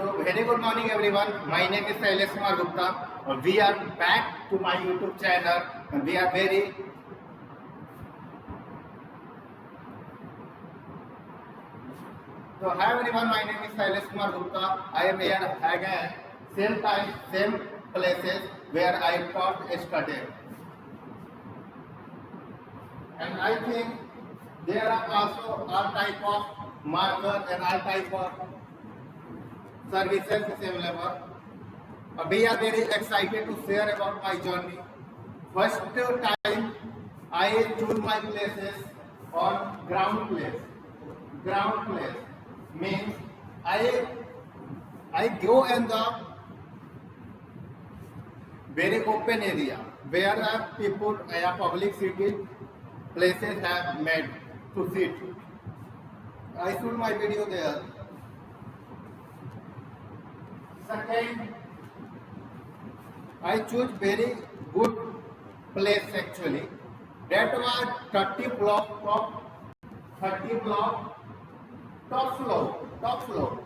So very good morning everyone. My name is Shailesh Kumar Gupta. We are back to my YouTube channel and we are very so hi everyone. My name is Shailesh Kumar Gupta. I am here again same time same places where I taught yesterday. And I think there are also all type of marker and all type of services is available. We are very excited to share about my journey. First time I choose my places on ground place. Ground place means I go in the very open area where the people public sitting places have made to sit. I shoot my video there. Second, I choose very good place actually. That was 30 block top floor. Top floor.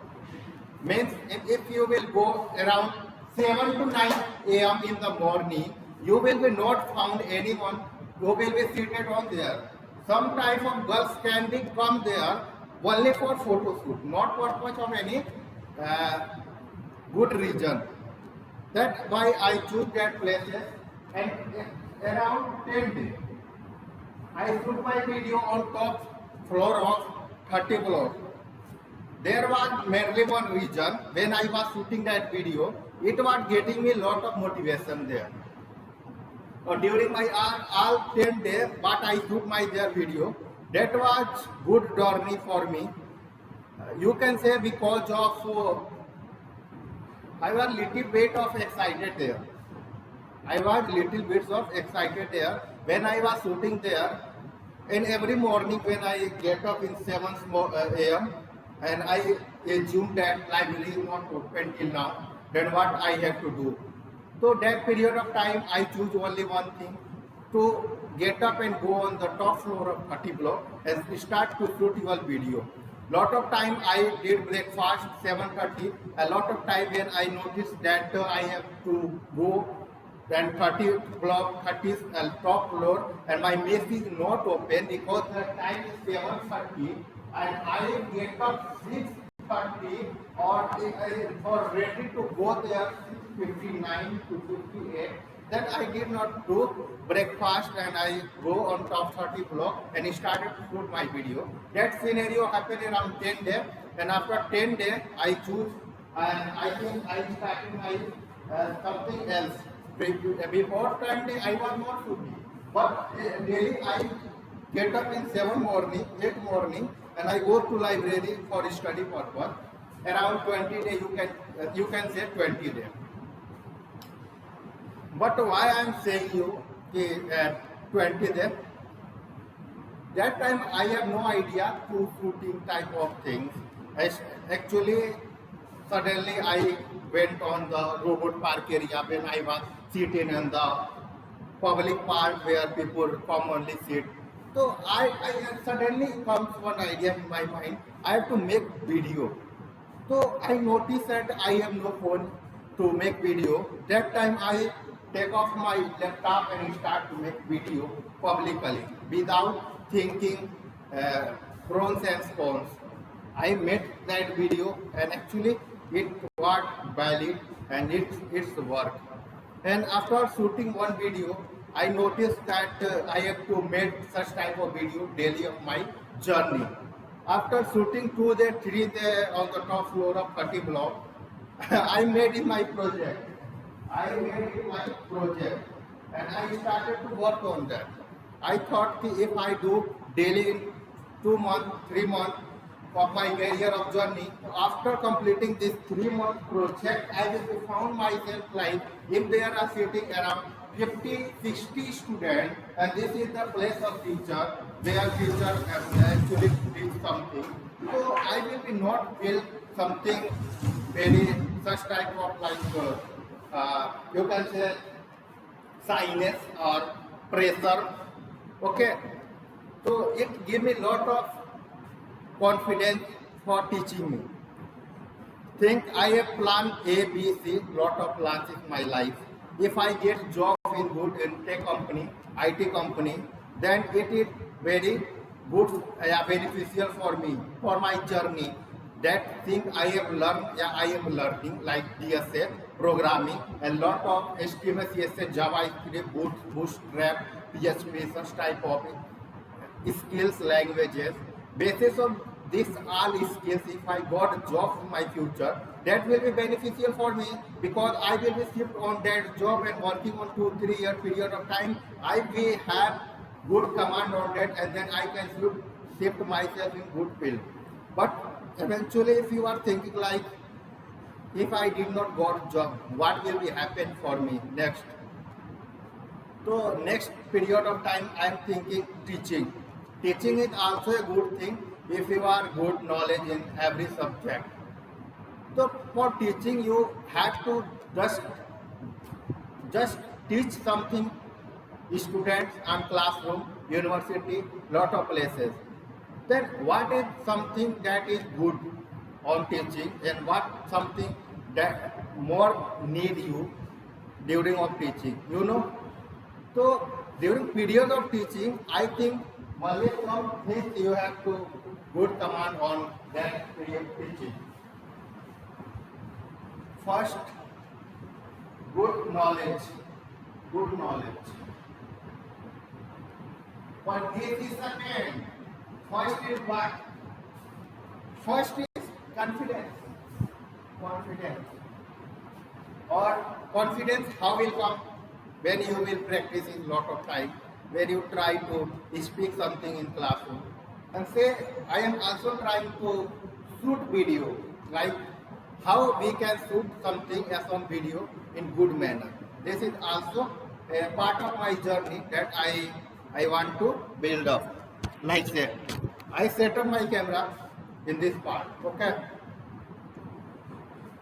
Means if you will go around 7 to 9 a.m. in the morning, you will be not found anyone who will be seated on there. Some type of girls can be come there only for photo shoot, not purpose of any good reason. That's why I choose that places and around 10 days. I shoot my video on top floor of 30 floor. There was merely one reason when I was shooting that video, it was getting me lot of motivation there. During my all 10 days, but I shoot my their video, that was good journey for me. You can say because of I was little bit of excited there. I was little bits of excited there when I was shooting there. And every morning when I get up in 7 a.m. and I assume that library is not open till now, then what I have to do? So that period of time I choose only one thing, to get up and go on the top floor of 30 block and start to shoot your video. Lot of time I did breakfast 7:30. A lot of time when I noticed that I have to go then 30 block 30 top floor and my mess is not open because the time is 7:30 and I get up 6:30 or ready to go there 6:59 to 58. Then I did not do breakfast and I go on top 30 block and started to shoot my video. That scenario happened around 10 days and after 10 days I choose and I think I started my something else. Before 10 days I was not shooting, but daily I get up in 7 morning, 8 morning and I go to library for study purpose. Around 20 days you can say 20 days. But why I am saying you 20 days? That time I have no idea to shooting type of things. Actually, suddenly I went on the robot park area when I was sitting in the public park where people commonly sit. So I suddenly comes one idea in my mind. I have to make video. So I noticed that I have no phone to make video. That time I take off my laptop and start to make video publicly without thinking pros and cons. I made that video and actually it was valid and it's work. And after shooting one video, I noticed that I have to make such type of video daily of my journey. After shooting 2 days, 3 days on the top floor of 30 block, I made in my project. And I started to work on that. I thought if I do daily in 2 months, 3 months of my career of journey, after completing this 3-month project, I will found myself like if there are sitting around 50, 60 students and this is the place of teacher, where teacher actually teach something. So I will be not feel something very such type of like you can say shyness or pressure. Okay, so it give me lot of confidence for teaching me. think I have planned A, B, C, lot of plans in my life. If I get job in good in tech company, IT company, then it is very good, beneficial for me, for my journey. That thing I have learned, I am learning like DSA, programming, a lot of HTML, CSS, JavaScript, Bootstrap, PHP, such type of skills, languages. Basis of this all skills, if I got a job in my future, that will be beneficial for me because I will be shift on that job and working on 2-3 year period of time. I will have good command on that and then I can shift myself in good field. But eventually, if you are thinking like, if I did not got job, what will be happen for me next? So next period of time, I am thinking teaching. Teaching is also a good thing if you are good knowledge in every subject. So for teaching, you have to just teach something students and classroom, university, lot of places. Then what is something that is good on teaching and what something that more need you during of teaching, So during period of teaching, I think only some things you have to good command on that period teaching. First, good knowledge. Good knowledge. But this is second. First is what? First is confidence. Confidence. Or confidence, how will come? When you will practice in lot of time, when you try to speak something in classroom. And say, I am also trying to shoot video, like how we can shoot something as on video in good manner. This is also a part of my journey that I want to build up. Like that. I set up my camera in this part. Okay.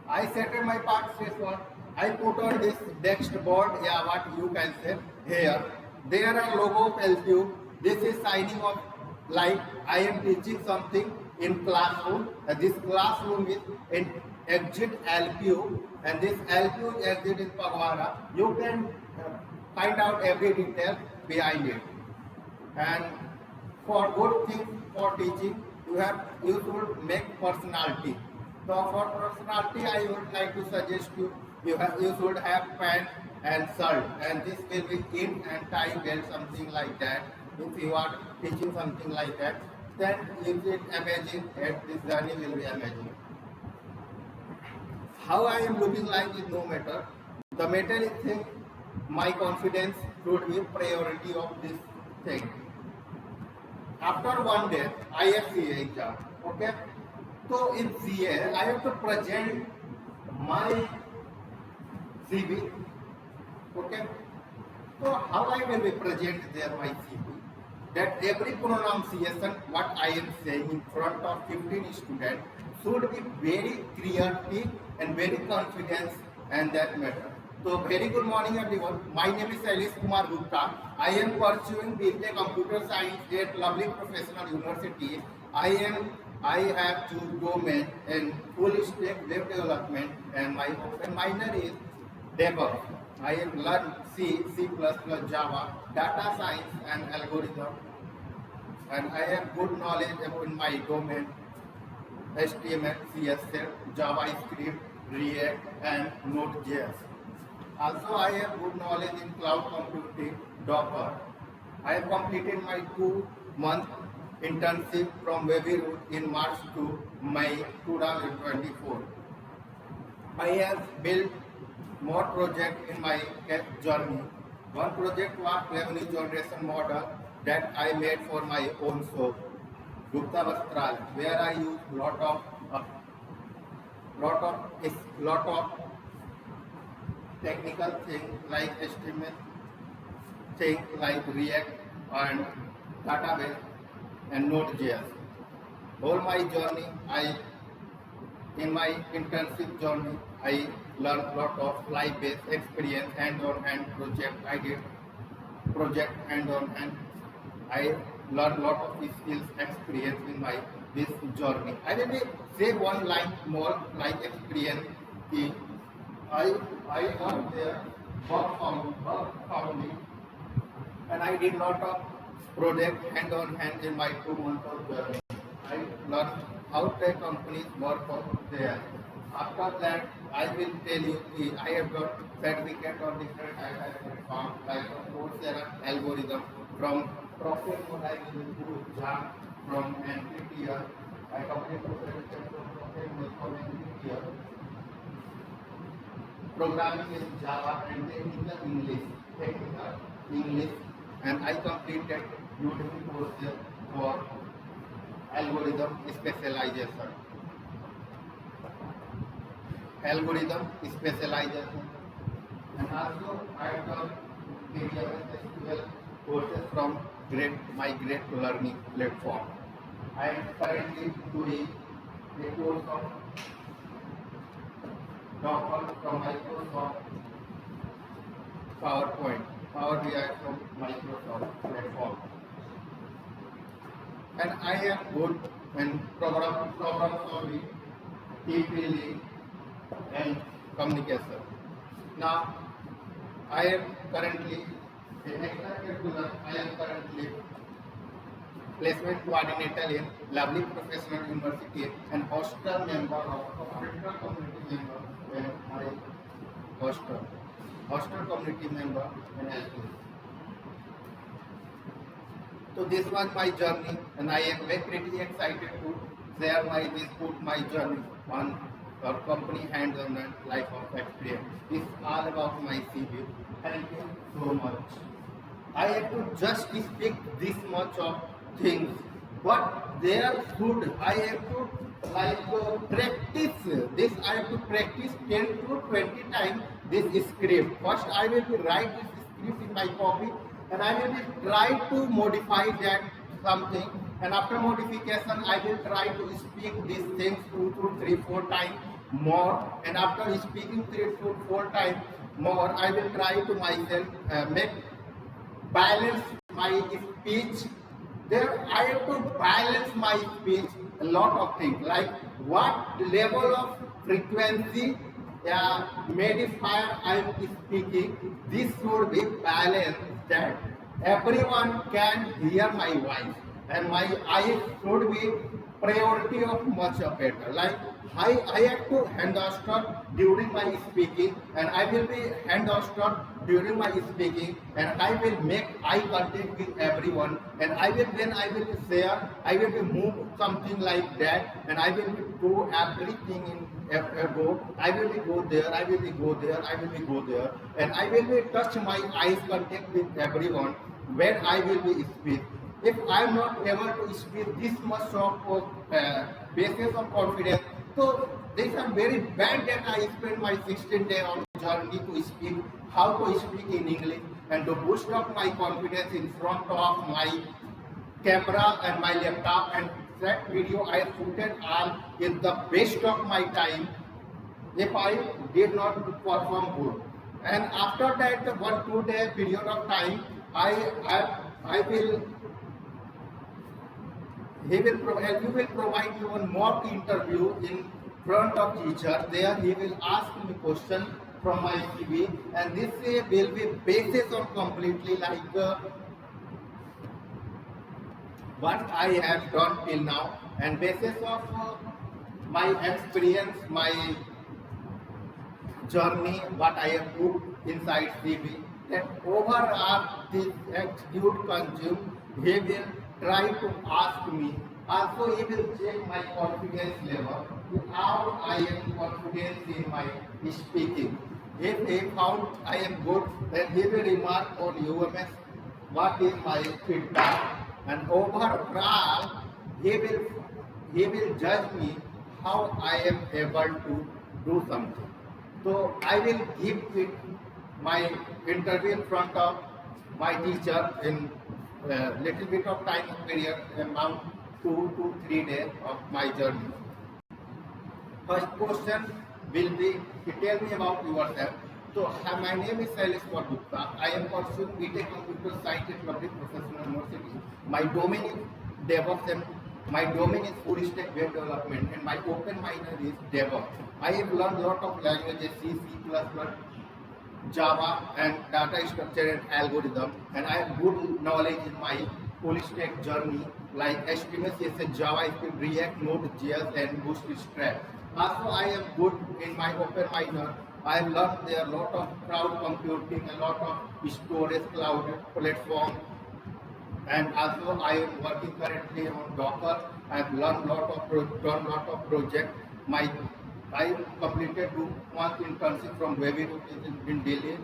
I set up my part this one. I put on this next board, what you can say here. There are logo of LQ. This is signing of like I am teaching something in classroom. This classroom is in exit LQ and this LQ is exit in Pagwara. You can find out every detail behind it. And for good things for teaching, you should make personality. So for personality, I would like to suggest you should have pant and shirt, and this will be in and tie belt, something like that. If you are teaching something like that, then it is amazing, and this journey will be amazing. How I am looking like is no matter. The matter is thing, my confidence should be priority of this thing. After one day, I have CA exam. Okay. So in CA, I have to present my CV. Okay. So how I will be present there my CV? That every pronunciation what I am saying in front of 15 students should be very clarity and very confidence and that matter. So very good morning everyone. My name is Shailesh Kumar Gupta. I am pursuing BTech Computer Science at Lovely Professional University. I have two domains in full stack web development and my open minor is DevOps. I have learned C, C++, Java, data science and algorithm. And I have good knowledge in my domain HTML, CSS, JavaScript, React and Node.js. Also, I have good knowledge in cloud computing, Docker. I have completed my 2-month internship from WebRoot in March to May 2024. I have built more projects in my journey. One project was revenue generation model that I made for my own shop, Gupta Vastral, where I use lot of technical things like HTML, things like React and database and Node.js. All my journey, in my internship journey, I learned lot of life-based experience, hand-on-hand project. I did project hand-on-hand. I learned lot of skills, experience in my this journey. I will say one line more like experience. कि I worked there, work found me, and I did lot of project hand on hand in my 2 months of journey. I learned how tech companies work out there. After that, I will tell you I have got certificate on different platforms like Coursera algorithm from Profit I will do Jam from NPTEL. I completed certificate from Profit from NPTEL. Programming in Java and technical English, and I completed beautiful courses for algorithm specialization. And also I have done various courses from my great learning platform. I am currently doing a course of Docker from Microsoft PowerPoint, Power BI from Microsoft platform. And I am good in problem solving, team building, and communication. Now, I am currently placement coordinator in Lovely Professional University and hostel member of hostel community member in my hostel community member in LP. So this was my journey, and I am very pretty excited to share my journey on our company hands-on and life of experience. It's all about my CV. Thank you so much. I have to just speak this much of things, but there should I have to practice this. I have to practice 10 to 20 times this script. First, I will be write this script in my copy, and I will be try to modify that something. And after modification, I will try to speak these things 2 to 3, 4 times more. And after speaking 3 to 4 times more, I will try to myself make balance my speech. There I have to balance my speech a lot of things like what level of frequency modifier I am speaking. This should be balanced that everyone can hear my voice, and my eyes should be priority of much better. Like I have to understand during my speaking, and I will be understood during my speaking, and I will make eye contact with everyone, and I will share, I will be move something like that, and I will be do everything in go. I will be go there, I will be go there, I will be go there, and I will be touch my eyes contact with everyone when I will be speak. If I am not able to speak this much of basis of confidence, so these are very bad that I spend my 16-day on journey to speak, how to speak in English, and to boost up my confidence in front of my camera and my laptop, and that video I shooted on in the best of my time. If I did not perform good, and after that 1-2 day period of time, I will. He will provide you one mock interview in front of teacher. There he will ask me question from my CV, and this will be basis on completely like what I have done till now, and basis of my experience, my journey, what I have put inside CV. That overall this attitude consume, he will try to ask me. Also, he will check my confidence level, how I am confident in my speaking. If he found I am good, then he will remark on UMS what is my feedback, and overall he will judge me how I am able to do something. So I will give it my interview in front of my teacher in little bit of time period, around 2 to 3 days of my journey. First question will be, tell me about yourself. So my name is Shailesh Gupta. I am pursuing BTech Computer Science at Lovely Professional University. My domain is DevOps and My domain is full stack web development and my open minor is DevOps. I have learned a lot of languages C, C++, Java and data structure and algorithm, and I have good knowledge in my full stack journey like HTML, CSS, JavaScript, React, Node.js and Bootstrap. Also, I am good in my open minor. I have learned there are a lot of cloud computing, a lot of storage cloud platform, and also I am working currently on Docker. I have learned done lot of project. My I completed 2 month internship from Webiro in Delhi,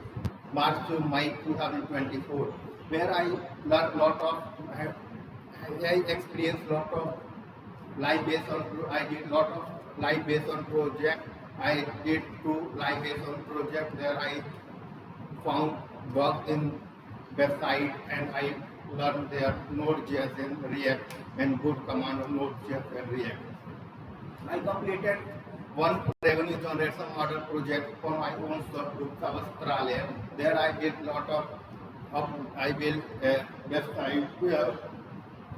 March to May 2024, where I learned lot of I experienced lot of live based on I did lot of live based on project. I did 2 live based on project where I found bug in website and I learned their Node.js and React and good command of Node.js and React. I completed one revenue generation model project for my own group of Australia. There I did lot of I built a website where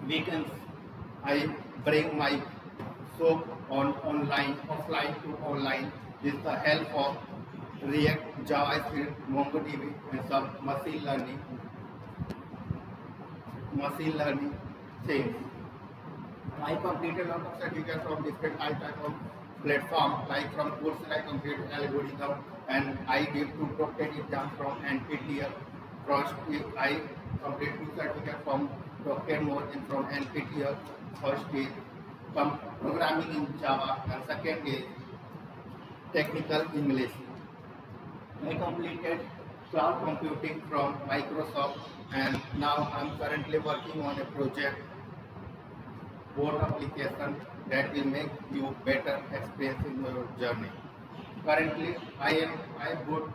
weekends I bring my soap on online, offline to online with the help of React, JavaScript, MongoDB and some machine learning things. I completed a lot of certificates from different type of platforms, like from Coursera I completed algorithm and I did 2 doctorate exams from NPTEL. First I completed 2 certificates from Dr. Morgan from NPTEL. First is programming in Java and second is technical English. I completed cloud computing from Microsoft and now I'm currently working on a project board application that will make you better experience in your journey. Currently, I have good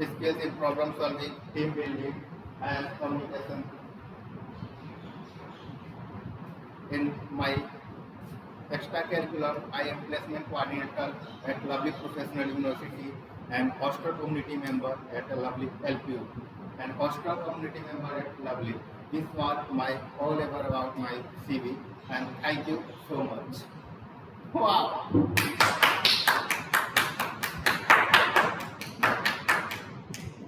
skills in problem solving, team building, and communication. In my extracurricular, I am placement coordinator at Lovely Professional University and hostel community member at a Lovely LPU and hostel community member at Lovely. This was my all over about my CV and thank you so much. Wow!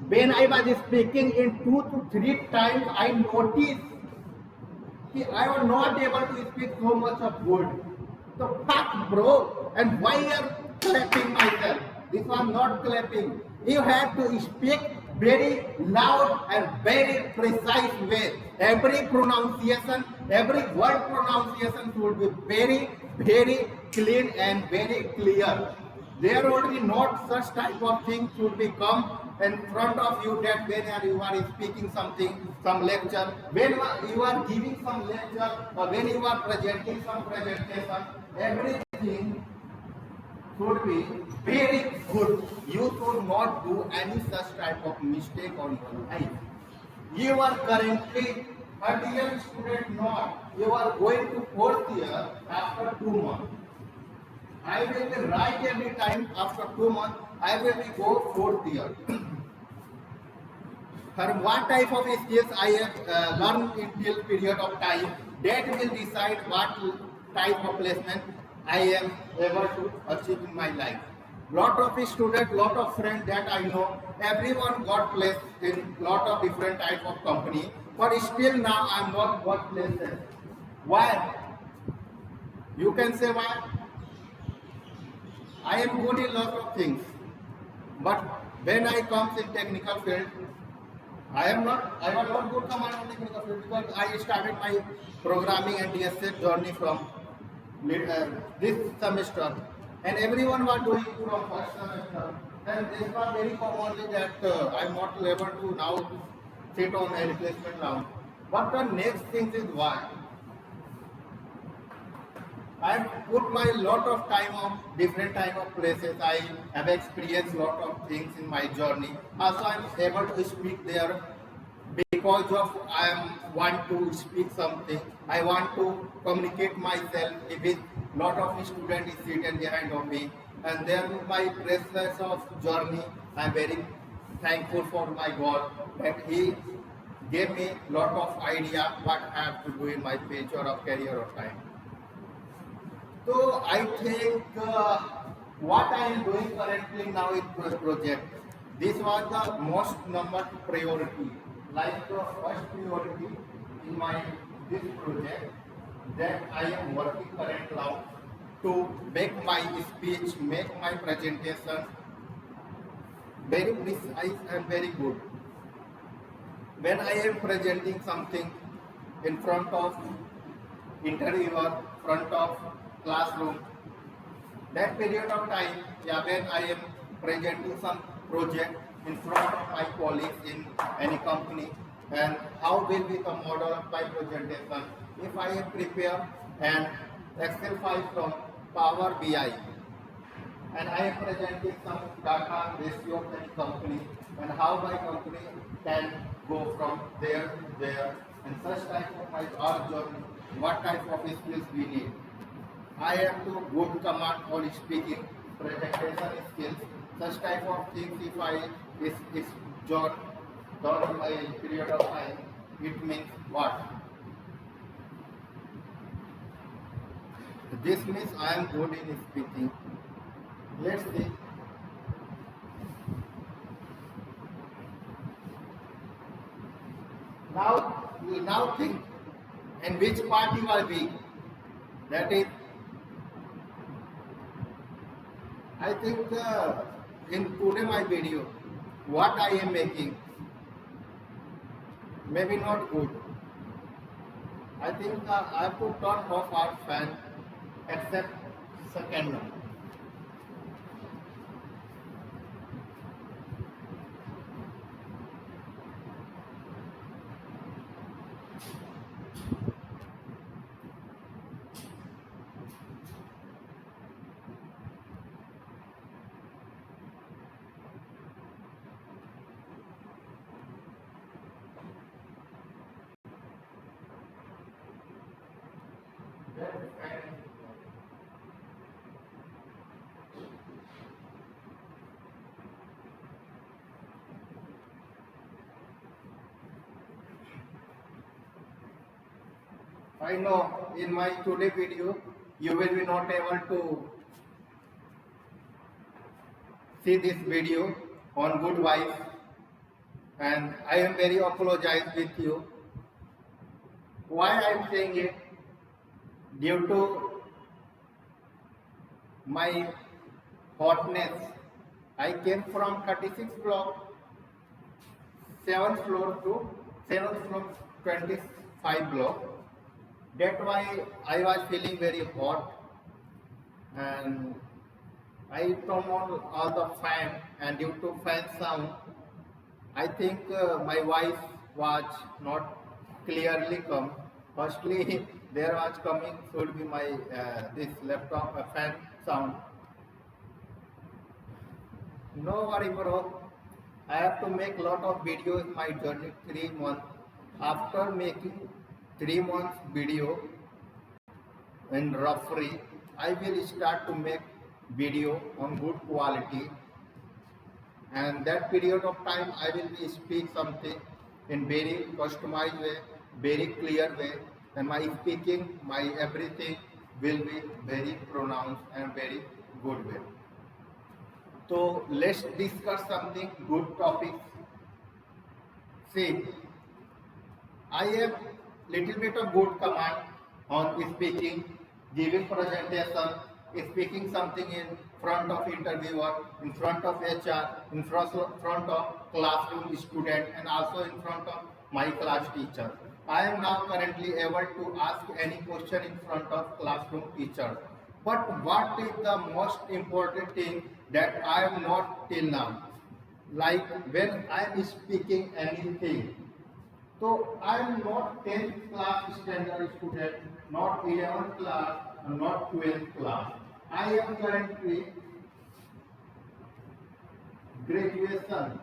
When I was speaking in 2 to 3 times, I noticed that I was not able to speak so much of good. So fuck bro, and why you are clapping myself? This was not clapping. You have to speak very loud and very precise way. Every pronunciation, every word pronunciation should be very, very clean and very clear. There would be not such type of thing should be come in front of you that when you are speaking something, some lecture, when you are giving some lecture or when you are presenting some presentation, everything should be very good. You should not do any such type of mistake on your life. You are currently 30-year student not. You are going to 4th year after 2 months. I will be right every time after 2 months. I will be go 4th year. For what type of skills I have learned in till period of time, that will decide what type of placement I am able to achieve in my life. Lot of students, lot of friends that I know, everyone got placed in lot of different type of company, but still now I am not got placed. Why? You can say why? I am good in lot of things, but when I comes in technical field, I was not good command on technical field because I started my programming and DSS journey from this semester, and everyone was doing from first semester, and this was very commonly that I am not able to now sit on a replacement round. But the next thing is why? I put my lot of time on different type of places. I have experienced lot of things in my journey. Also, I am able to speak there because of I am want to speak something. I want to communicate myself with lot of students sitting behind of me, and there my process of journey. I am very thankful for my God that He gave me lot of idea what I have to do in my future or career or time. So I think what I am doing currently now is project. This was the most number priority, like the first priority in my this project that I am working currently now to make my speech, make my presentation very precise and very good. When I am presenting something in front of interviewer, front of classroom, that period of time, yeah, when I am presenting some project in front of my colleagues in any company, and how will be the model of my presentation if I am prepare an Excel file from Power BI and I am presenting some data ratio of any company and how my company can go from there to there and such type of my our journey, what type of skills we need. I have to good command on speaking, presentation skills, such type of things if I is done in my period of time, it means what? This means I am good in speaking. Let's see. Now think in which part you are weak. That is, I think in today my video, what I am making, maybe not good. I think I have to turn off our fan except second one. I know in my today video you will be not able to see this video on good vibes and I am very apologize with you. Why I am saying it? Due to my hotness, I came from 36 block, 7th floor to 7th floor 25 block. That's why I was feeling very hot and I turned on all the fan and due to fan sound, I think my voice was not clearly come. Firstly, there was coming should be my this laptop fan sound. No worry, bro. I have to make lot of videos in my journey 3 months. After making 3 months video in roughly, I will start to make video on good quality and that period of time I will be speak something in very customized way, very clear way and my speaking, my everything will be very pronounced and very good way. So let's discuss something good topics. See, I have little bit of good command on speaking, giving presentation, speaking something in front of interviewer, in front of HR, in front of classroom student and also in front of my class teacher. I am now currently able to ask any question in front of classroom teacher. But what is the most important thing that I am not till now? Like when I am speaking anything, so I am not 10th class standard student, not 11th class, not 12th class. I am currently graduation.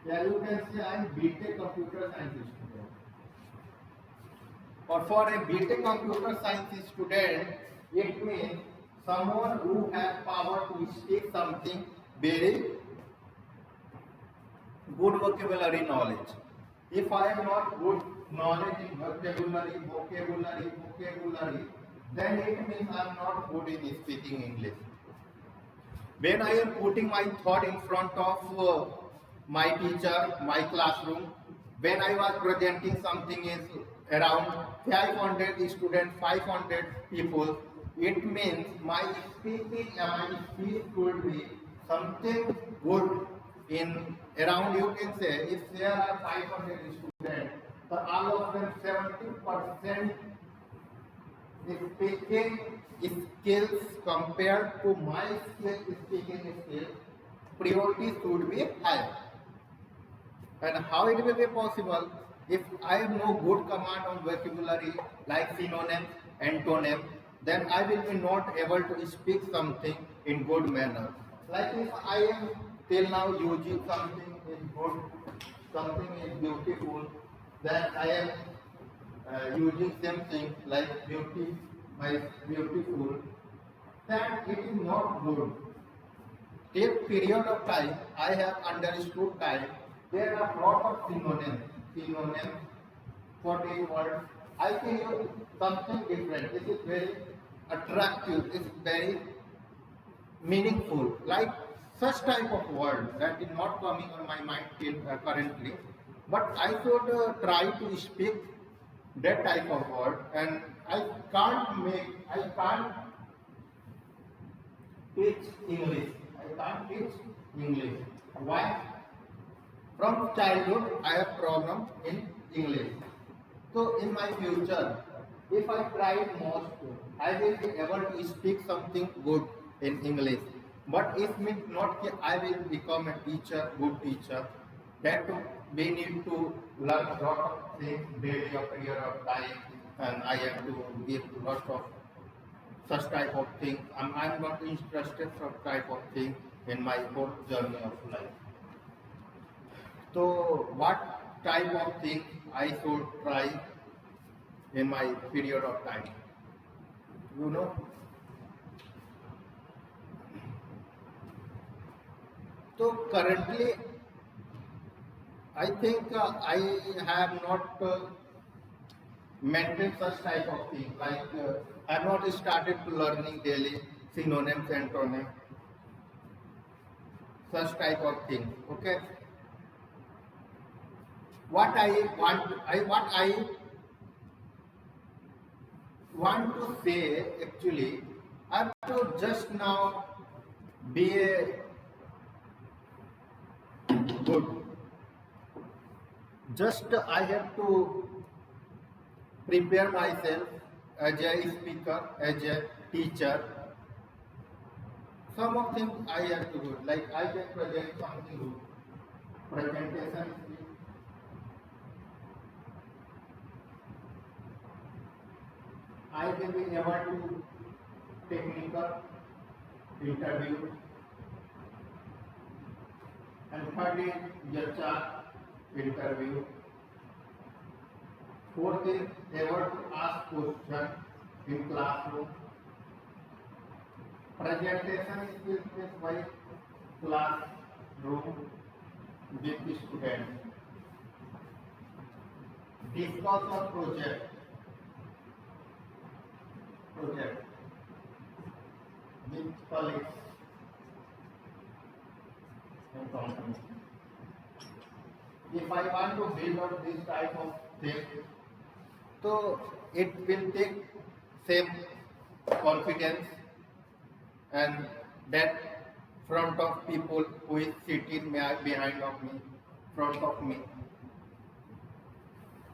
Yeah, you can say I am BTech Computer Science student. Or for a BTech Computer Science student, it means someone who has power to speak something very good vocabulary knowledge. If I am not good knowledge in vocabulary, then it means I am not good in speaking English. When I am putting my thought in front of my teacher, my classroom, when I was presenting something is around 500 students, 500 people, it means my speaking and my speech could be something good in around, you can say, if there are 500 students, so all of them 70% speaking skills compared to my speaking skills, priority should be higher. And how it will be possible if I have no good command on vocabulary like synonym, antonym, then I will be not able to speak something in good manner. Like if I am till now using something is good, something is beautiful, then I am using same thing like beauty, my beautiful, then it is not good. Till period of time, I have understood time. There are lot of synonyms for these words. I can use something different. This is very attractive. This is very meaningful. Like such type of word that is not coming on my mind till currently. But I should try to speak that type of word, and I can't teach English. I can't teach English. Why? From childhood, I have problem in English. So in my future, if I try most, I will be able to speak something good in English. But it means not that I will become a teacher, good teacher. That we need to learn a lot of things daily a period of time, and I have to give lots of such type of thing. I'm not interested such type of thing in my whole journey of life. So what type of thing I should try in my period of time? You know? So currently I think I have not maintained such type of thing. Like I have not started to learning daily synonyms, antonyms, such type of thing. Okay. What I want to say actually, I have to just now be a good. Just I have to prepare myself as a speaker, as a teacher. Some of things I have to do, like I can present something good, presentation. I will be able to technical interview, and third is HR interview. Fourth is able to ask question in classroom. Presentation skills is by classroom with students. Discuss or project with colleagues and company. If I want to build up this type of thing, so it will take same confidence and that front of people who is sitting behind of me, front of me.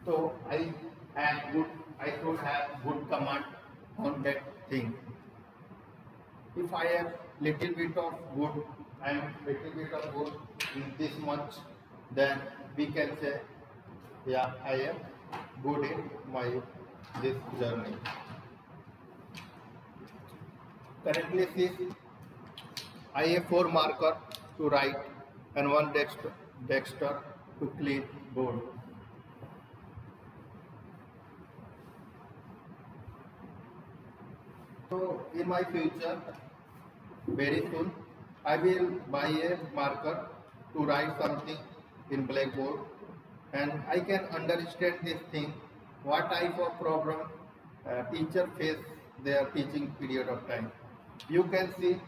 So I should have good command on that thing. If I have little bit of good, I am little bit of good in this much, then we can say, yeah, I am good in my this journey. Currently, see, I have 4 marker to write and 1 dexter to clean board. So in my future, very soon, I will buy a marker to write something in blackboard and I can understand this thing, what type of problem teacher face their teaching period of time. You can see,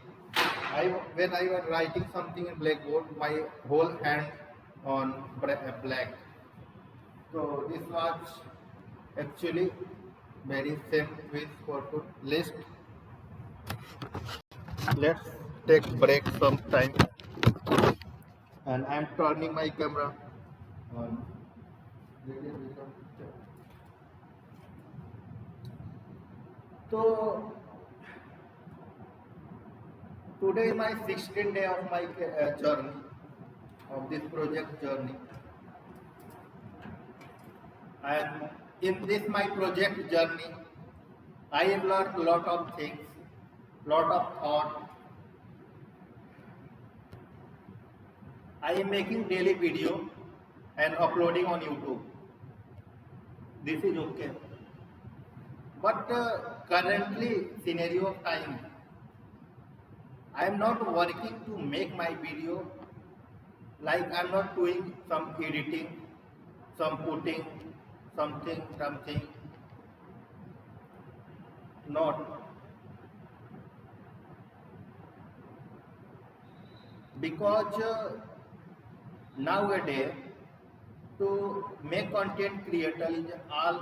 when I was writing something in blackboard, my whole hand on black. So this was actually very same with for list. Let's take break sometime, and I'm turning my camera on. So today is my 16th day of my journey, of this project journey, and in this my project journey, I have learned a lot of things, lot of thought. I am making daily video and uploading on YouTube. This is okay. But currently scenario of time, I am not working to make my video, like I am not doing some editing, some putting, something, not. Because nowadays to make content creator is all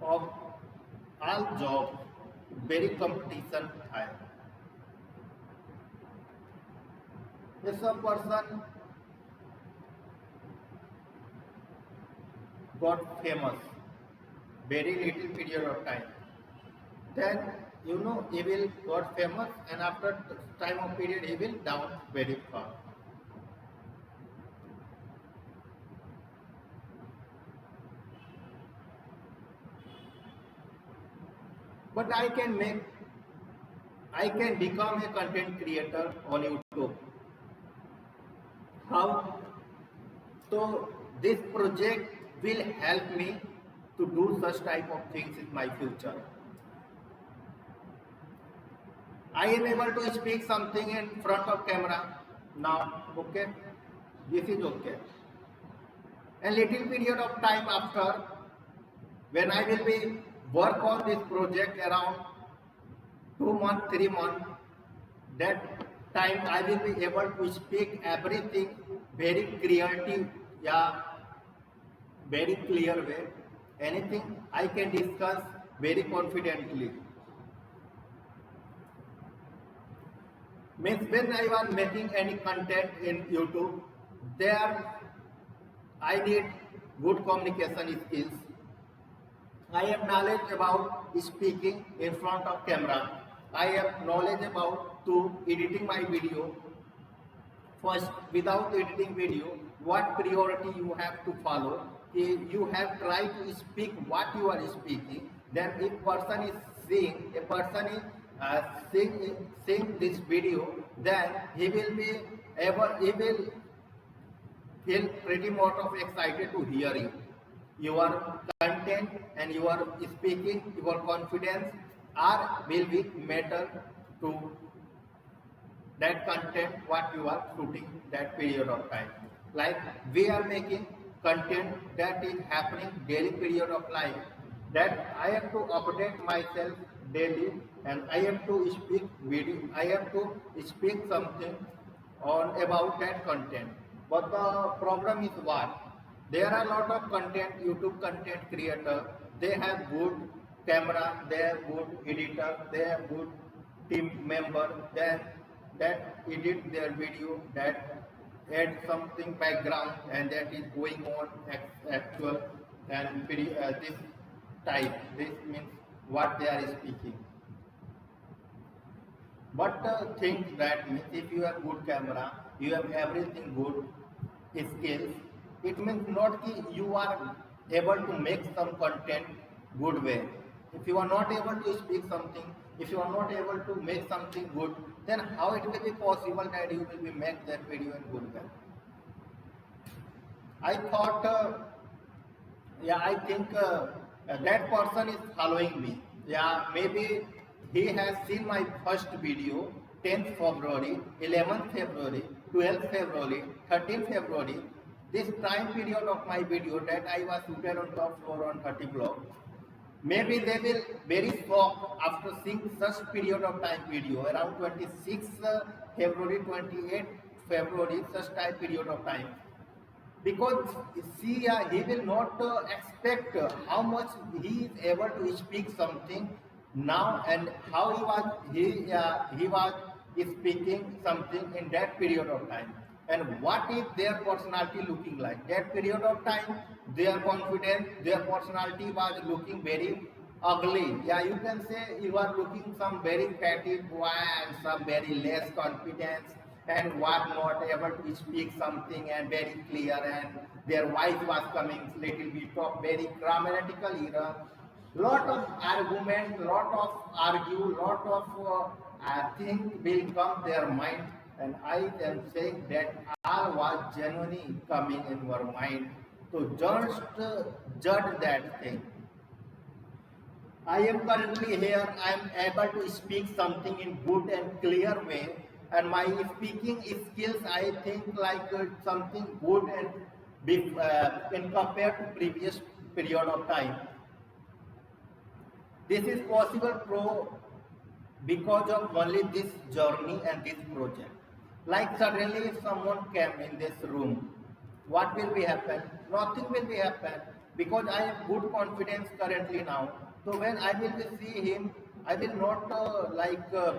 of all jobs very competition high. If a person got famous very little period of time, then he will got famous, and after time of period he will down very fast. But I can become a content creator on YouTube. How? So this project will help me to do such type of things in my future. I am able to speak something in front of camera now, okay? This is okay. A little period of time after, when I will be work on this project around 2 months, 3 months, that time I will be able to speak everything very clearly, yeah, very clear way. Anything I can discuss very confidently. Means when I was making any content in YouTube, there I need good communication skills. I have knowledge about speaking in front of camera. I have knowledge about to editing my video. First, without editing video, what priority you have to follow? You have tried to speak what you are speaking. Then, if person is seeing, a person is seeing this video, then he will be able, he will feel pretty much of excited to hear you. Your content and your speaking, your confidence are will be matter to that content what you are shooting that period of time. Like we are making content that is happening daily period of life, that I have to update myself daily, and I have to speak video, I have to speak something on about that content. But the problem is what? There are a lot of content, YouTube content creator, they have good camera, they have good editor, they have good team member, then that edit their video, that add something background, and that is going on actual and this type. This means what they are speaking. But think that means if you have good camera, you have everything good skills, it means not that you are able to make some content good way. If you are not able to speak something, if you are not able to make something good, then how it will be possible that you will be make that video in good way? I thought, I think that person is following me. Yeah, maybe he has seen my first video, 10th February, 11th February, 12th February, 13th February. this time period of my video that I was shooted on top floor on 30 block, maybe they will very shocked after seeing such period of time video around 26 February, 28 February, such time period of time. Because see, he will not expect how much he is able to speak something now and how he was speaking something in that period of time, and what is their personality looking like that period of time. Their confidence, their personality was looking very ugly. Yeah, you can say you are looking some very fatty boy and some very less confidence and was not able to speak something and very clear, and their voice was coming little bit of very grammatical error. Lot of argument, lot of argue, lot of things will come their mind, and I am saying that all was genuinely coming in your mind. So just judge that thing. I am currently here. I am able to speak something in good and clear way, and my speaking skills, I think, like something good and in compared to previous period of time. This is possible because of only this journey and this project. Like suddenly if someone came in this room, what will be happen? Nothing will be happen because I have good confidence currently now. So when I will be see him, I will not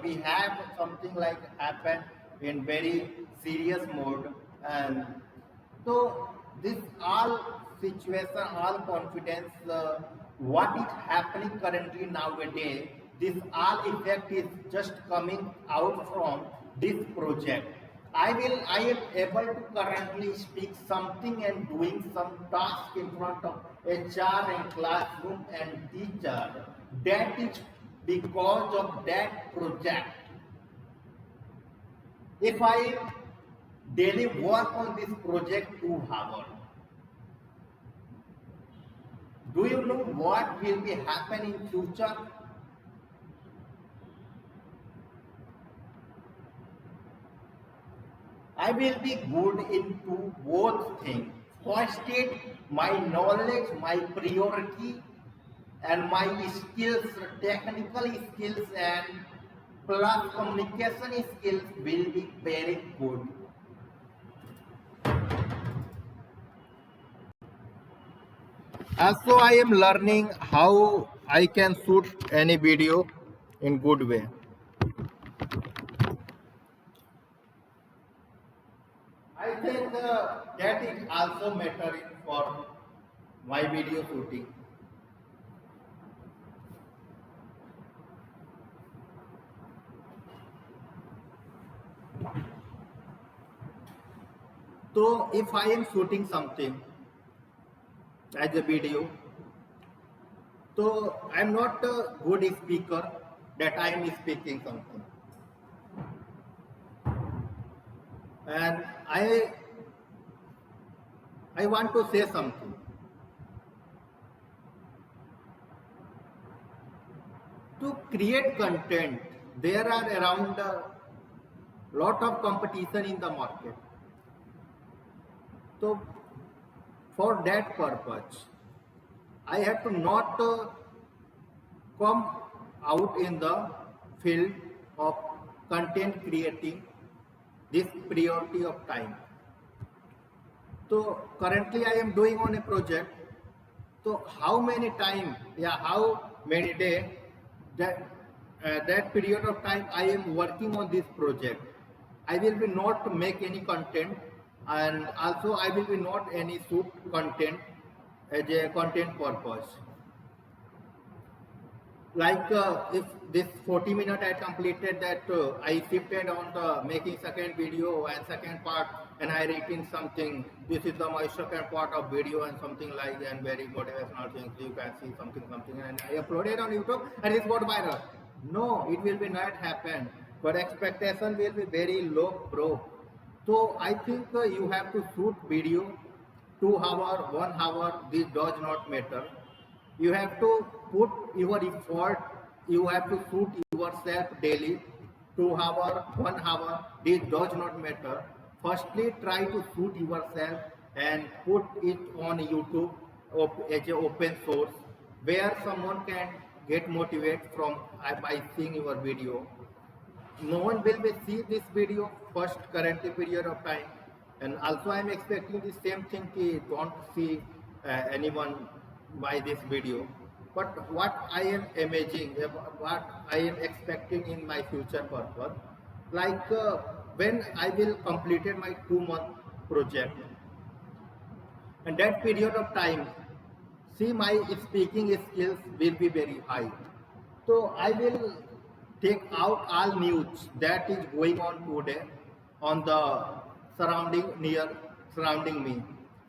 behave something like happen in very serious mode. And so this all situation, all confidence, what is happening currently nowadays, this all effect is just coming out from this project. I am able to currently speak something and doing some task in front of HR and classroom and teacher. That is because of that project. If I daily work on this project 2 hours, do you know what will be happening in future? I will be good into both things. First is my knowledge, my priority, and my skills, technical skills and plus communication skills will be very good. Also, I am learning how I can shoot any video in good way. I think that is also mattering for my video shooting. So if I am shooting something as a video, so I am not a good speaker that I am speaking something. And I want to say something. To create content, there are around a lot of competition in the market. So for that purpose, I have to not come out in the field of content creating this priority of time. So currently I am doing on a project. So how many time, how many days that period of time I am working on this project, I will be not make any content, and also I will be not any shoot content as a content purpose. Like if this 40 minutes I completed that, I shifted on the making second video and second part, and I written something. This is my second part of video and something like, and very motivational things. You can see something, and I uploaded on YouTube and it got viral. No, it will be not happen. But expectation will be very low, bro. So I think you have to shoot video 2 hours, 1 hour. This does not matter. You have to put your effort. You have to shoot yourself daily 2 hours, 1 hour. This does not matter. Firstly, try to shoot yourself and put it on YouTube as a open source where someone can get motivated from by seeing your video. No one will be see this video first currently period of time, and also I am expecting the same thing ki don't see anyone by this video. But what I am imagining, what I am expecting in my future purpose, like when I will completed my 2 month project, and that period of time, see my speaking skills will be very high. So I will take out all news that is going on today on the surrounding me,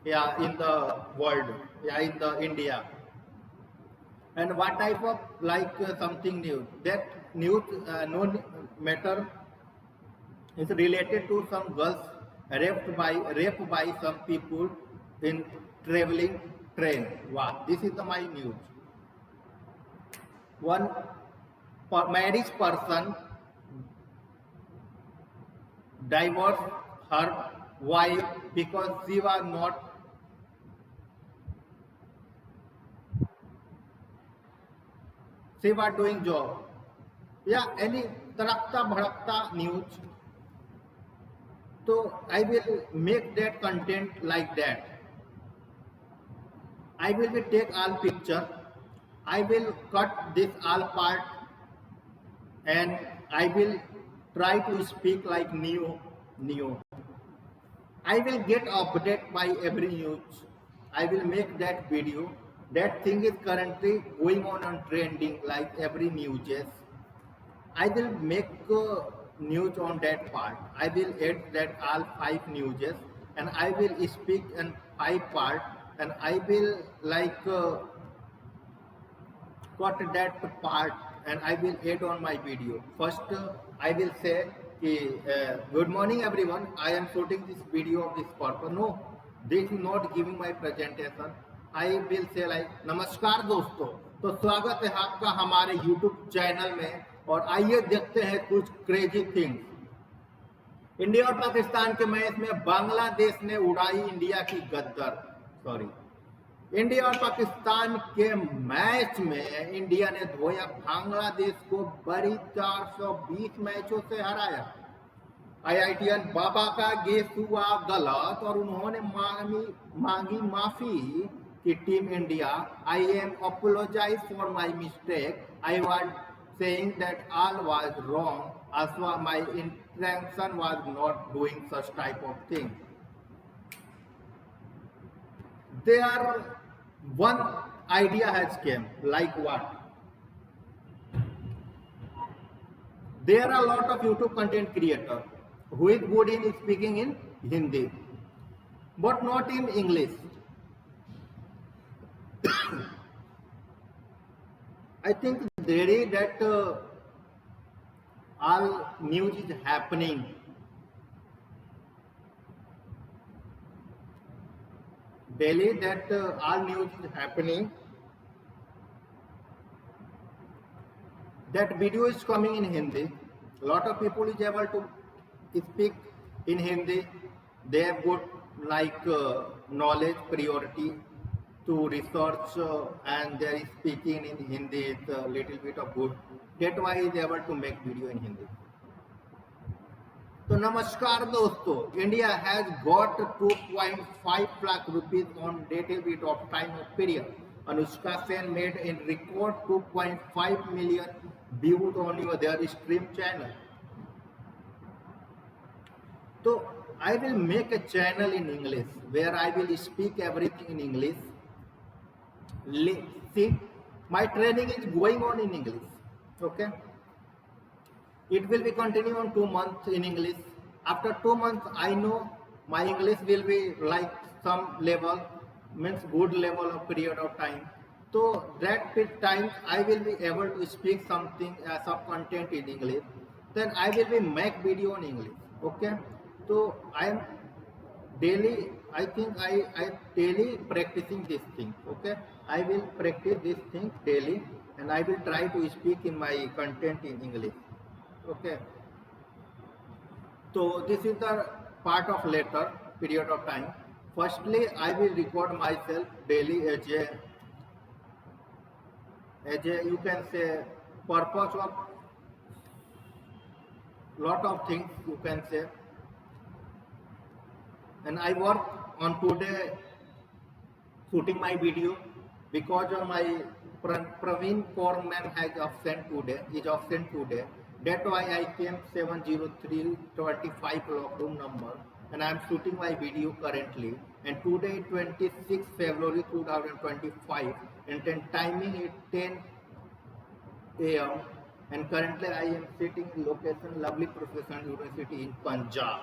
yeah, in the world, yeah, in the India, and what type of like something new. That news, no matter, is related to some girls raped by some people in traveling train. Wow, this is the my news. One married person divorced her wife because she was doing job. Yeah, any तड़कता भड़कता news. So I will make that content like that. I will be take all picture. I will cut this all part, and I will try to speak like Neo. I will get updated by every news. I will make that video. That thing is currently going on trending like every news. I will make news on that part. I will add that all 5 news, and I will speak in 5 part, and I will like cut that part, and I will add on my video. First, I will say, good morning everyone. I am shooting this video of this purpose. No, this is not giving my presentation. I will say like, नमस्कार दोस्तों, तो स्वागत है आपका हमारे YouTube channel में, और आइए देखते हैं कुछ क्रेजी थिंग्स। इंडिया और पाकिस्तान के मैच में बांग्लादेश ने उड़ाई इंडिया की गद्दर। सॉरी, इंडिया और पाकिस्तान के मैच में इंडिया ने धोया बांग्लादेश को, बड़ी 420 मैचों से हराया। IITN बाबा का गेस हुआ गलत और उन्होंने मांगी माफी कि team India, I am apologize for my mistake, I was saying that all was wrong, also my intention was not doing such type of thing. There one idea has came, like what? There are a lot of YouTube content creators who is good in speaking in Hindi, but not in English. I think daily that all news is happening. Daily that all news is happening. That video is coming in Hindi. A lot of people is able to speak in Hindi. They have got like knowledge priority to research, and they are speaking in Hindi is a little bit of good. That's why he is able to make video in Hindi. तो नमस्कार दोस्तों, India has got 2.5 lakh rupees on little bit of time of period. Anushka Sen made in record 2.5 million views on their stream channel. So I will make a channel in English where I will speak everything in English. See, my training is going on in English. Okay, it will be continue on 2 months in English. After 2 months, I know my English will be like some level, means good level of period of time. So that time I will be able to speak something, some content in English. Then I will be make video in English. Okay, so I am daily, I think I daily practicing this thing. Okay, I will practice this thing daily, and I will try to speak in my content in English. Okay, so this is the part of later period of time. Firstly, I will record myself daily as a you can say purpose of lot of things you can say, and I work on today shooting my video because of my Praveen Foreman has absent today, is absent today. That's why I came 70325 room number and I am shooting my video currently. And today 26 February 2025 and then timing is 10 a.m. and currently I am sitting in location Lovely Professional University in Punjab.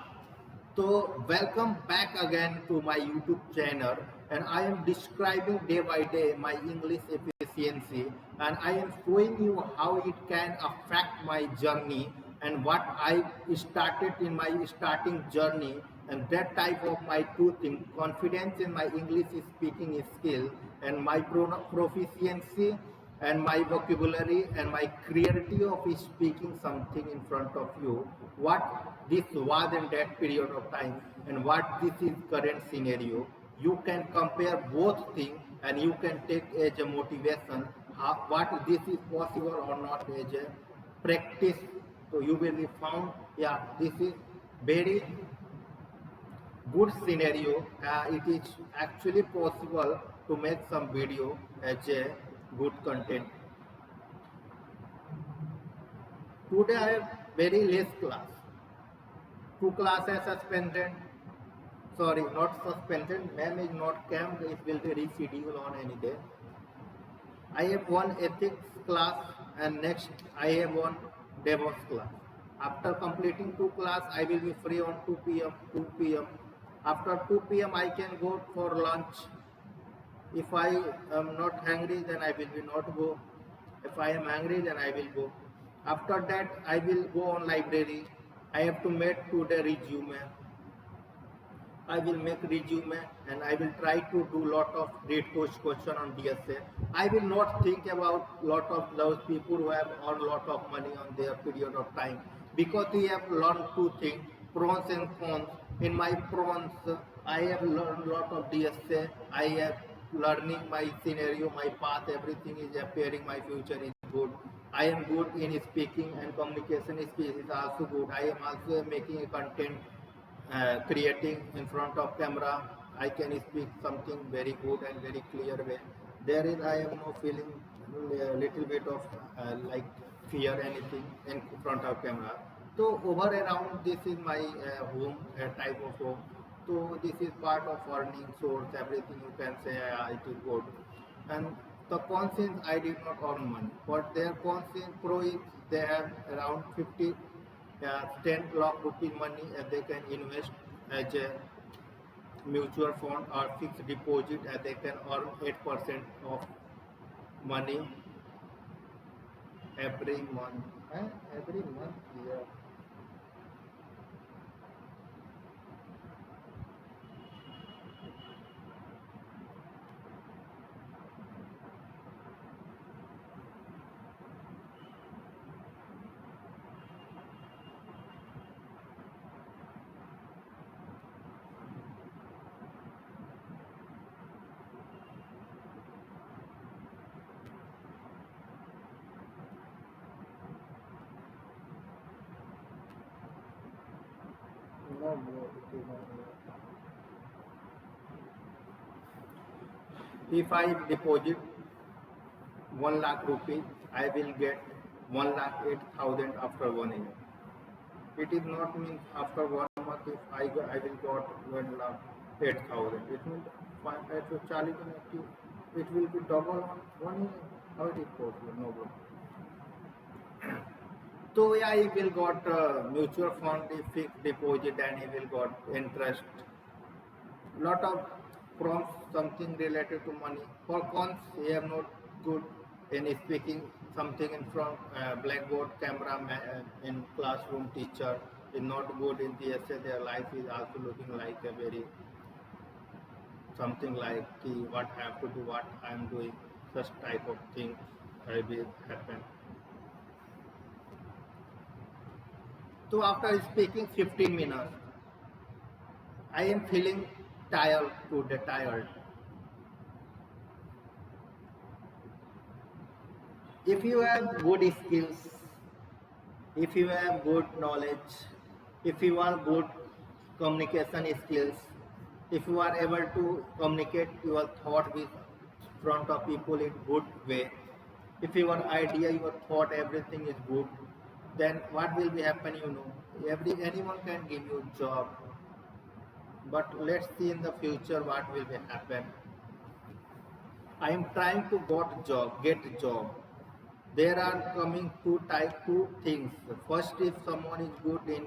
So welcome back again to my YouTube channel and I am describing day by day my English efficiency and I am showing you how it can affect my journey and what I started in my starting journey and that type of my two things, confidence in my English speaking skill and my proficiency and my vocabulary and my creativity of speaking something in front of you, what this was in that period of time and what this is current scenario. You can compare both things and you can take as a motivation what this is possible or not as a practice. So you will be found, yeah, this is very good scenario. It is actually possible to make some video as a good content. Today I have very less class. Two classes suspended. Sorry, not suspended. Ma'am is not camped. It will be rescheduled on any day. I have one ethics class and next I have one DevOps class. After completing two class, I will be free on 2 p.m. 2 p.m. After 2 p.m. I can go for lunch. If I am not hungry, then I will be not go. If I am angry, then I will go. After that, I will go on library. I have to make today resume. I will make resume and I will try to do lot of read question on DSA. I will not think about lot of those people who have earned lot of money on their period of time because they have learned two things, pros and cons. In my pros, I have learned lot of DSA. I have learning my scenario, my path, everything is appearing. My future is good. I am good in speaking and communication skills is also good. I am also making a content creating in front of camera. I can speak something very good and very clear way. There is I am no feeling a little bit of like fear anything in front of camera. So over around this is my home type of home. So this is part of earning source. Everything you can say it is good. And the conscience I did not earn money. But their conscience pro is they have around 50 10 lakh rupee money and they can invest as a mutual fund or fixed deposit and they can earn 8% of money every month. Every month, yeah. No, bro, it is not. If I deposit 1 lakh rupees, I will get 1 lakh 8,000 after 1 year. It is not means after 1 month if I will got 1 lakh 8,000. It means 40 it will be double on 1 year. How it is possible? No, bro. So yeah, he will got mutual fund, fixed deposit, and he will got interest. Lot of prompts something related to money. For cons, he have not good in speaking something in front blackboard camera in classroom teacher is not good in the essay. Their life is also looking like a very something like what I have to do, what I am doing, such type of thing will happen. So after speaking 15 minutes, I am feeling tired to the tired. If you have good skills, if you have good knowledge, if you are good communication skills, if you are able to communicate your thought with front of people in good way, if your idea, your thought, everything is good, then what will be happen? Anyone can give you job, but let's see in the future what will be happen. I am trying to get job. There are coming two things. First, if someone is good in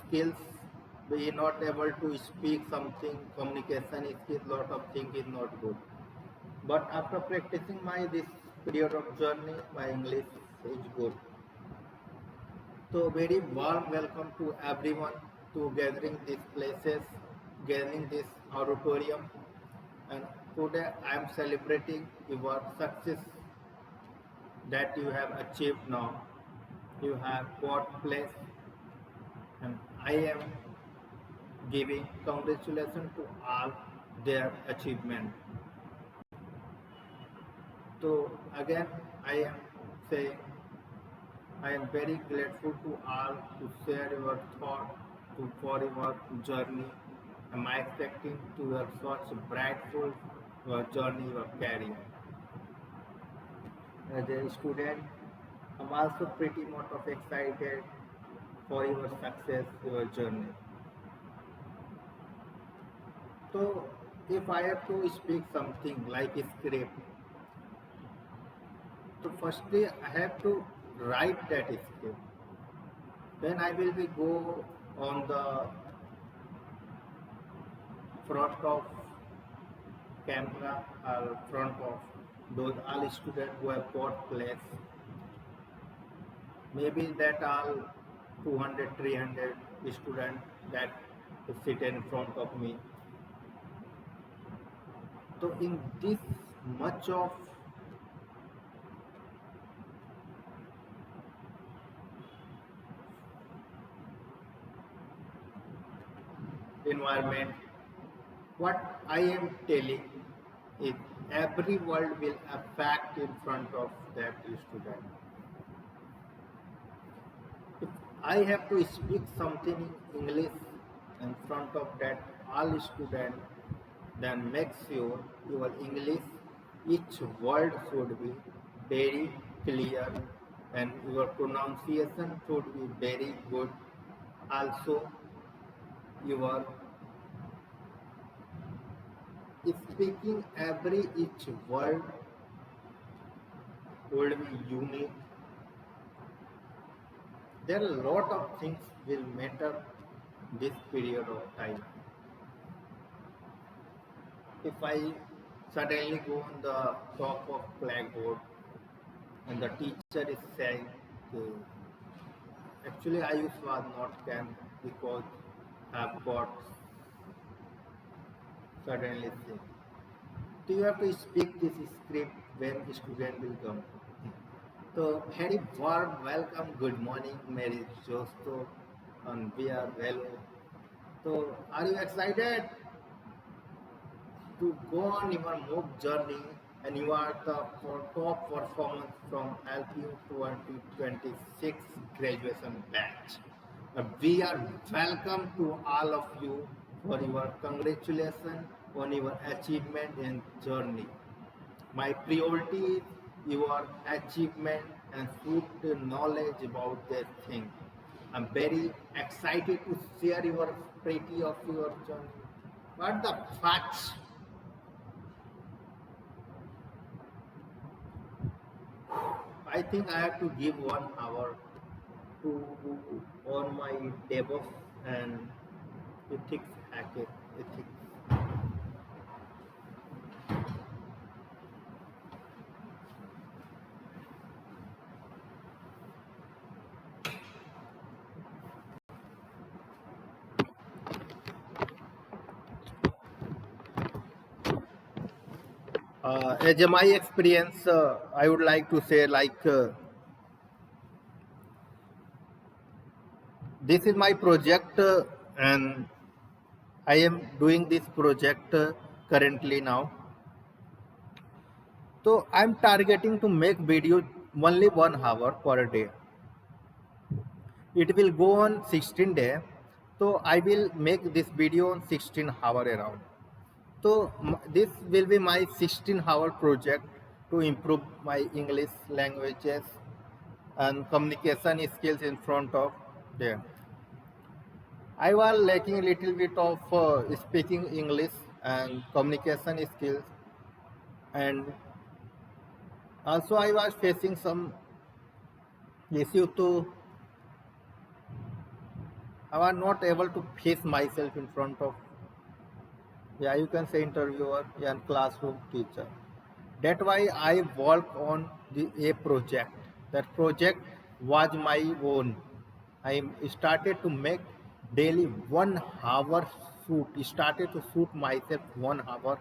skills, he is not able to speak something, communication skills, lot of things is not good. But after practicing my this period of journey, my English is good. So very warm welcome to everyone to gathering these places, gathering this auditorium, and today I am celebrating your success that you have achieved now. You have got place, and I am giving congratulations to all their achievement. So again, I am saying I am very grateful to all to share your thought for your journey. Am I expecting to your such brightful your journey, your career? As a student, I'm also pretty much of excited for your success, your journey. So, if I have to speak something like a script, so firstly I have to write that script. Then I will be go on the front of camera or front of those all students who have got place. Maybe that all 200, 300 students that sit in front of me. So in this much of environment, what I am telling is every word will affect in front of that student. If I have to speak something in English in front of that all student, then make sure your English, each word should be very clear and your pronunciation should be very good. Also, your speaking every each word will be unique. There are a lot of things will matter this period of time. If I suddenly go on the top of blackboard and the teacher is saying, actually I was not can because I've got suddenly say. So you have to speak this script when student will come. So very warm welcome, good morning, Mary Josto, and we are hello. So are you excited to go on your MOOC journey and you are the top performance from LPU 2026 graduation batch? We are welcome to all of you for your congratulations on your achievement and journey. My priority is your achievement and good knowledge about that thing. I'm very excited to share your pretty of your journey. What the facts? I think I have to give 1 hour to on my DevOps and ethics hacker ethics. As my experience, I would like to say this is my project and I am doing this project currently now. So I'm targeting to make video only 1 hour per day. It will go on 16 day. So I will make this video on 16 hour around. So this will be my 16-hour project to improve my English languages and communication skills in front of them. I was lacking a little bit of speaking English and communication skills, and also I was facing some issue to I was not able to face myself in front of, yeah, you can say interviewer and classroom teacher. That's why I work on a project. That project was my own. I started to make daily 1 hour shoot. Started to shoot myself 1 hour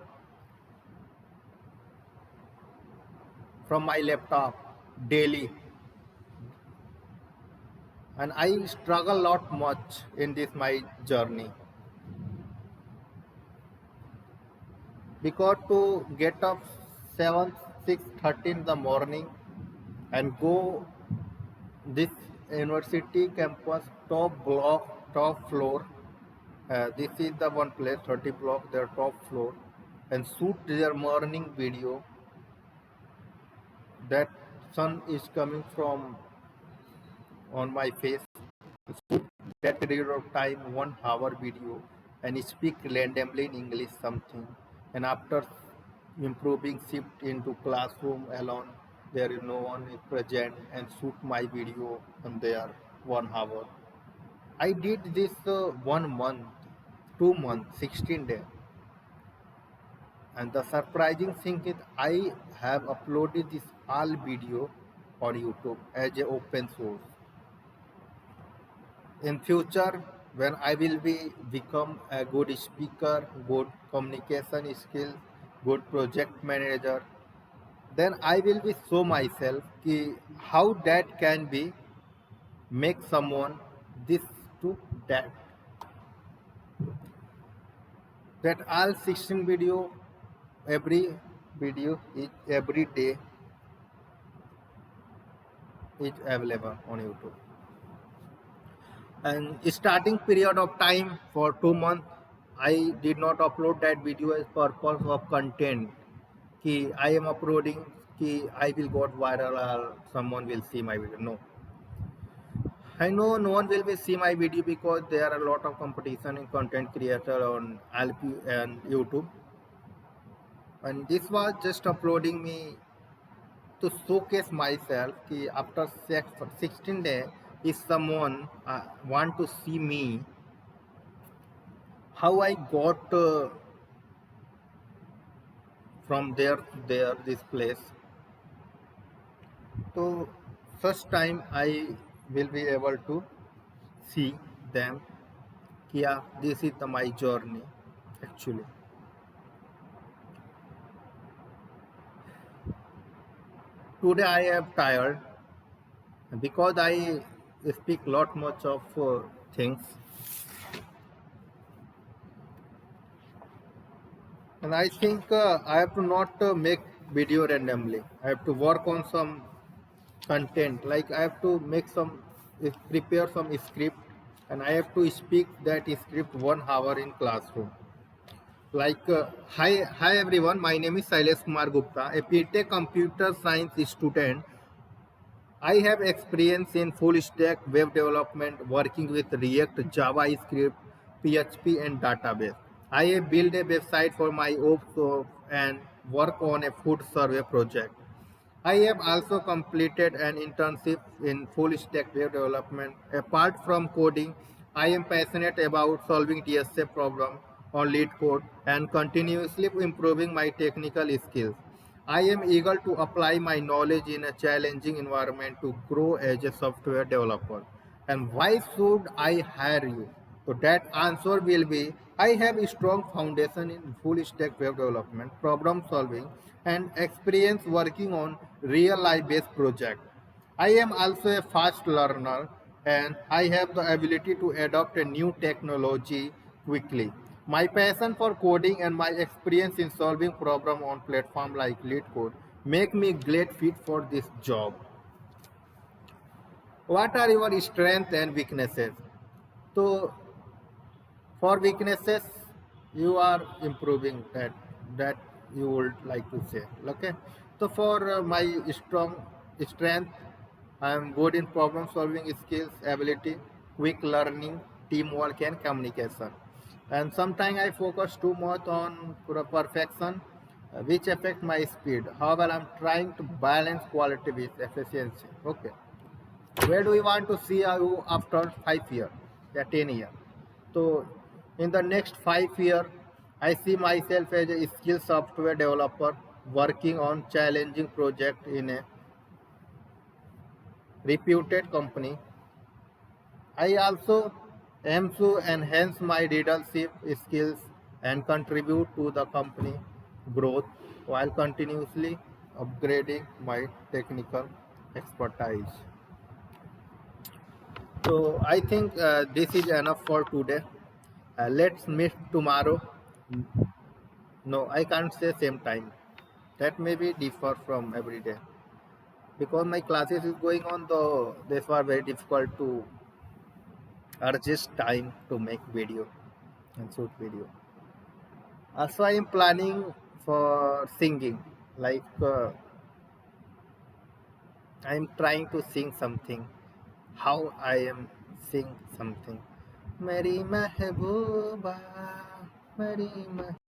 from my laptop daily, and I struggle a lot much in this my journey because to get up 7, 6:30 in the morning and go this university campus top block, top floor. This is the one place, 30 block, their top floor, and shoot their morning video. That sun is coming from on my face. Shoot that period of time, 1 hour video, and speak randomly in English something. And after improving, shift into classroom alone. There is no one is present and shoot my video on there 1 hour. I did this 1 month, 2 months, 16 days. And the surprising thing is I have uploaded this all video on YouTube as a open source. In future, when I will become a good speaker, good communication skill, good project manager, then I will be show myself how that can be make someone this to that. That all 16 video, every video is every day is available on YouTube. And starting period of time for 2 months, I did not upload that video as purpose of content. Ki I am uploading ki I will go viral or someone will see my video. No. I know no one will be see my video because there are a lot of competition in content creator on LP and YouTube. And this was just uploading me to showcase myself ki after 16 days, if someone want to see me, how I got from there to there, this place. So first time I will be able to see them. Yeah, this is my journey actually. Today I am tired because I speak lot much of things, and I think I have to not make video randomly. I have to work on some content, like I have to make some prepare some script, and I have to speak that script 1 hour in classroom. Like hi everyone, my name is Sailesh Kumar Gupta, a BTech computer science student. I have experience in full stack web development, working with React, JavaScript, PHP, and database. I have built a website for my own shop and work on a food survey project. I have also completed an internship in full stack web development. Apart from coding, I am passionate about solving DSA problems on LeetCode and continuously improving my technical skills. I am eager to apply my knowledge in a challenging environment to grow as a software developer. And why should I hire you? So that answer will be I have a strong foundation in full stack web development, problem solving, and experience working on real life based projects. I am also a fast learner and I have the ability to adopt a new technology quickly. My passion for coding and my experience in solving problems on platform like LeetCode make me great fit for this job. What are your strengths and weaknesses? So for weaknesses, you are improving that you would like to say. Okay. So for my strong strength, I am good in problem solving skills, ability, quick learning, teamwork, and communication. And sometimes I focus too much on perfection, which affect my speed. However, I'm trying to balance quality with efficiency. Okay. Where do we want to see you after 5 years, yeah, 10 years? So, in the next 5 years, I see myself as a skilled software developer working on challenging project in a reputed company. I also aim to enhance my leadership skills and contribute to the company growth while continuously upgrading my technical expertise. So I think this is enough for today. Let's meet tomorrow. No, I can't say same time. That may be differ from every day because my classes is going on. Though this was very difficult to adjust time to make video and shoot video. Also, I am planning for singing. Like I am trying to sing something. How I am sing something. Meri mehbooba, Meri